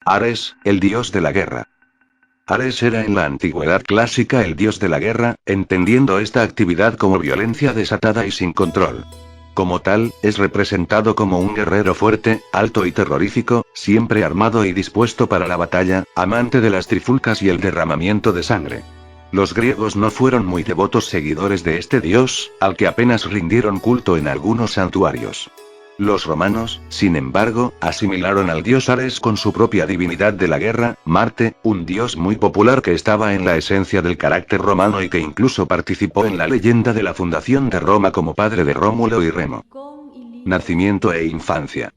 Ares, el dios de la guerra. Ares era en la antigüedad clásica el dios de la guerra, entendiendo esta actividad como violencia desatada y sin control. Como tal, es representado como un guerrero fuerte, alto y terrorífico, siempre armado y dispuesto para la batalla, amante de las trifulcas y el derramamiento de sangre. Los griegos no fueron muy devotos seguidores de este dios, al que apenas rindieron culto en algunos santuarios. Los romanos, sin embargo, asimilaron al dios Ares con su propia divinidad de la guerra, Marte, un dios muy popular que estaba en la esencia del carácter romano y que incluso participó en la leyenda de la fundación de Roma como padre de Rómulo y Remo. Nacimiento e infancia.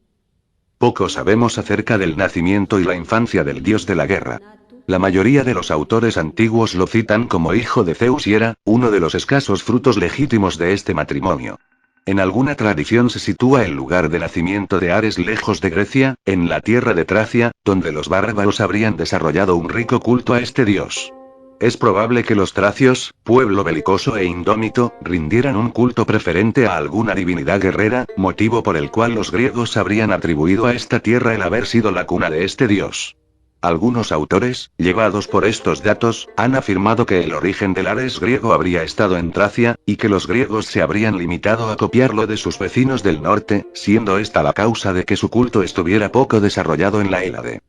Poco sabemos acerca del nacimiento y la infancia del dios de la guerra. La mayoría de los autores antiguos lo citan como hijo de Zeus y Hera, uno de los escasos frutos legítimos de este matrimonio. En alguna tradición se sitúa el lugar de nacimiento de Ares lejos de Grecia, en la tierra de Tracia, donde los bárbaros habrían desarrollado un rico culto a este dios. Es probable que los tracios, pueblo belicoso e indómito, rindieran un culto preferente a alguna divinidad guerrera, motivo por el cual los griegos habrían atribuido a esta tierra el haber sido la cuna de este dios. Algunos autores, llevados por estos datos, han afirmado que el origen del Ares griego habría estado en Tracia, y que los griegos se habrían limitado a copiarlo de sus vecinos del norte, siendo esta la causa de que su culto estuviera poco desarrollado en la Hélade.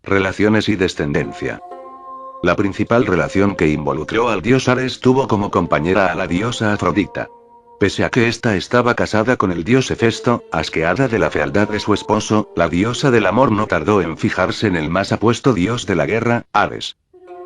Relaciones y descendencia. La principal relación que involucró al dios Ares tuvo como compañera a la diosa Afrodita. Pese a que ésta estaba casada con el dios Hefesto, asqueada de la fealdad de su esposo, la diosa del amor no tardó en fijarse en el más apuesto dios de la guerra, Ares.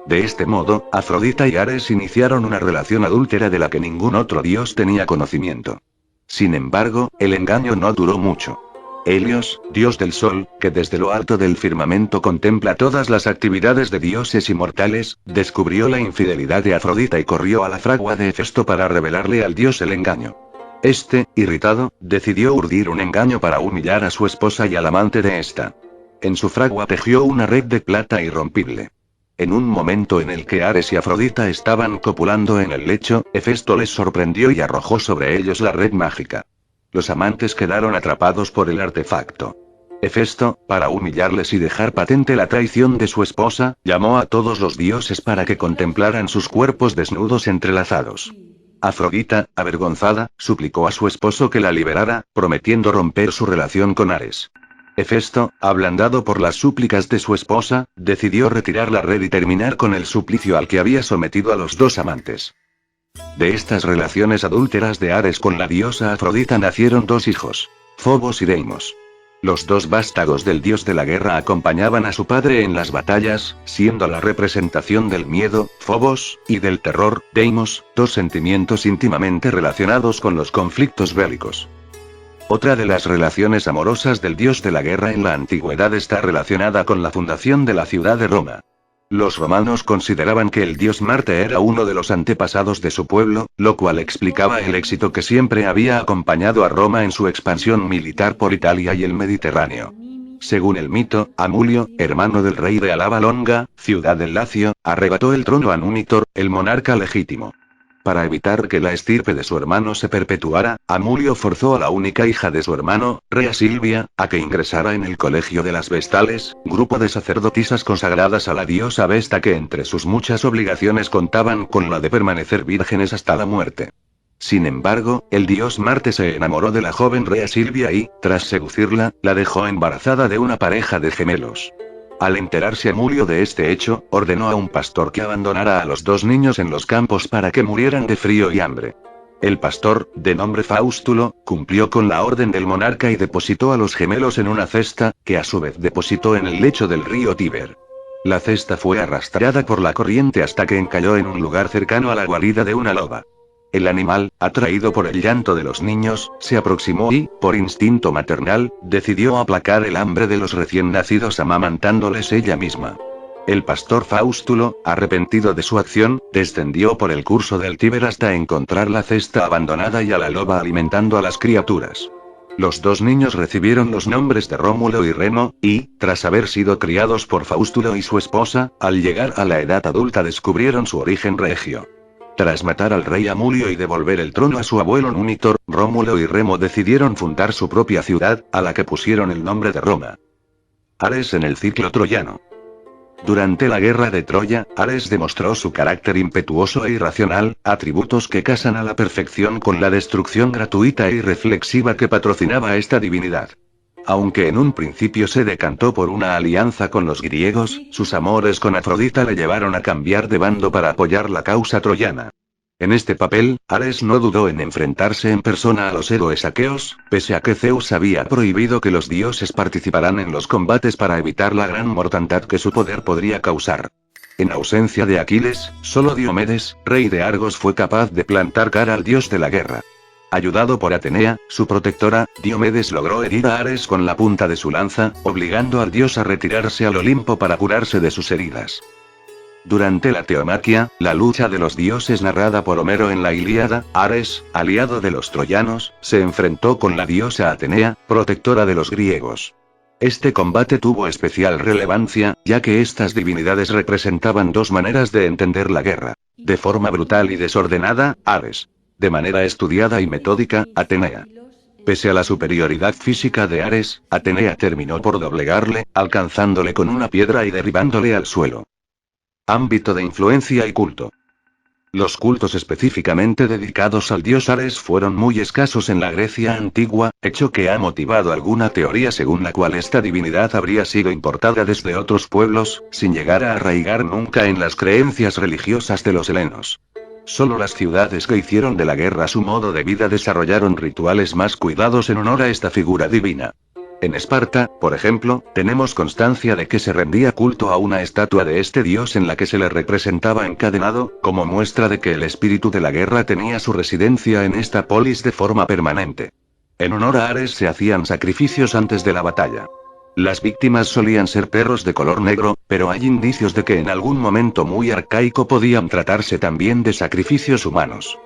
De este modo, Afrodita y Ares iniciaron una relación adúltera de la que ningún otro dios tenía conocimiento. Sin embargo, el engaño no duró mucho. Helios, dios del sol, que desde lo alto del firmamento contempla todas las actividades de dioses y mortales, descubrió la infidelidad de Afrodita y corrió a la fragua de Hefesto para revelarle al dios el engaño. Este, irritado, decidió urdir un engaño para humillar a su esposa y al amante de esta. En su fragua tejió una red de plata irrompible. En un momento en el que Ares y Afrodita estaban copulando en el lecho, Hefesto les sorprendió y arrojó sobre ellos la red mágica. Los amantes quedaron atrapados por el artefacto. Hefesto, para humillarles y dejar patente la traición de su esposa, llamó a todos los dioses para que contemplaran sus cuerpos desnudos entrelazados. Afrodita, avergonzada, suplicó a su esposo que la liberara, prometiendo romper su relación con Ares. Hefesto, ablandado por las súplicas de su esposa, decidió retirar la red y terminar con el suplicio al que había sometido a los dos amantes. De estas relaciones adúlteras de Ares con la diosa Afrodita nacieron dos hijos, Fobos y Deimos. Los dos vástagos del dios de la guerra acompañaban a su padre en las batallas, siendo la representación del miedo, Fobos, y del terror, Deimos, dos sentimientos íntimamente relacionados con los conflictos bélicos. Otra de las relaciones amorosas del dios de la guerra en la antigüedad está relacionada con la fundación de la ciudad de Roma. Los romanos consideraban que el dios Marte era uno de los antepasados de su pueblo, lo cual explicaba el éxito que siempre había acompañado a Roma en su expansión militar por Italia y el Mediterráneo. Según el mito, Amulio, hermano del rey de Alaba Longa, ciudad del Lacio, arrebató el trono a Numitor, el monarca legítimo. Para evitar que la estirpe de su hermano se perpetuara, Amulio forzó a la única hija de su hermano, Rea Silvia, a que ingresara en el colegio de las Vestales, grupo de sacerdotisas consagradas a la diosa Vesta que entre sus muchas obligaciones contaban con la de permanecer vírgenes hasta la muerte. Sin embargo, el dios Marte se enamoró de la joven Rea Silvia y, tras seducirla, la dejó embarazada de una pareja de gemelos. Al enterarse Amulio de este hecho, ordenó a un pastor que abandonara a los dos niños en los campos para que murieran de frío y hambre. El pastor, de nombre Faustulo, cumplió con la orden del monarca y depositó a los gemelos en una cesta, que a su vez depositó en el lecho del río Tíber. La cesta fue arrastrada por la corriente hasta que encalló en un lugar cercano a la guarida de una loba. El animal, atraído por el llanto de los niños, se aproximó y, por instinto maternal, decidió aplacar el hambre de los recién nacidos amamantándoles ella misma. El pastor Faustulo, arrepentido de su acción, descendió por el curso del Tíber hasta encontrar la cesta abandonada y a la loba alimentando a las criaturas. Los dos niños recibieron los nombres de Rómulo y Remo, y, tras haber sido criados por Faustulo y su esposa, al llegar a la edad adulta descubrieron su origen regio. Tras matar al rey Amulio y devolver el trono a su abuelo Numitor, Rómulo y Remo decidieron fundar su propia ciudad, a la que pusieron el nombre de Roma. Ares en el ciclo troyano. Durante la guerra de Troya, Ares demostró su carácter impetuoso e irracional, atributos que casan a la perfección con la destrucción gratuita e irreflexiva que patrocinaba a esta divinidad. Aunque en un principio se decantó por una alianza con los griegos, sus amores con Afrodita le llevaron a cambiar de bando para apoyar la causa troyana. En este papel, Ares no dudó en enfrentarse en persona a los héroes aqueos, pese a que Zeus había prohibido que los dioses participaran en los combates para evitar la gran mortandad que su poder podría causar. En ausencia de Aquiles, solo Diomedes, rey de Argos, fue capaz de plantar cara al dios de la guerra. Ayudado por Atenea, su protectora, Diomedes logró herir a Ares con la punta de su lanza, obligando al dios a retirarse al Olimpo para curarse de sus heridas. Durante la Teomaquia, la lucha de los dioses narrada por Homero en la Ilíada, Ares, aliado de los troyanos, se enfrentó con la diosa Atenea, protectora de los griegos. Este combate tuvo especial relevancia, ya que estas divinidades representaban dos maneras de entender la guerra. De forma brutal y desordenada, Ares. De manera estudiada y metódica, Atenea. Pese a la superioridad física de Ares, Atenea terminó por doblegarle, alcanzándole con una piedra y derribándole al suelo. Ámbito de influencia y culto. Los cultos específicamente dedicados al dios Ares fueron muy escasos en la Grecia antigua, hecho que ha motivado alguna teoría según la cual esta divinidad habría sido importada desde otros pueblos, sin llegar a arraigar nunca en las creencias religiosas de los helenos. Solo las ciudades que hicieron de la guerra su modo de vida desarrollaron rituales más cuidados en honor a esta figura divina. En Esparta, por ejemplo, tenemos constancia de que se rendía culto a una estatua de este dios en la que se le representaba encadenado, como muestra de que el espíritu de la guerra tenía su residencia en esta polis de forma permanente. En honor a Ares se hacían sacrificios antes de la batalla. Las víctimas solían ser perros de color negro, pero hay indicios de que en algún momento muy arcaico podían tratarse también de sacrificios humanos.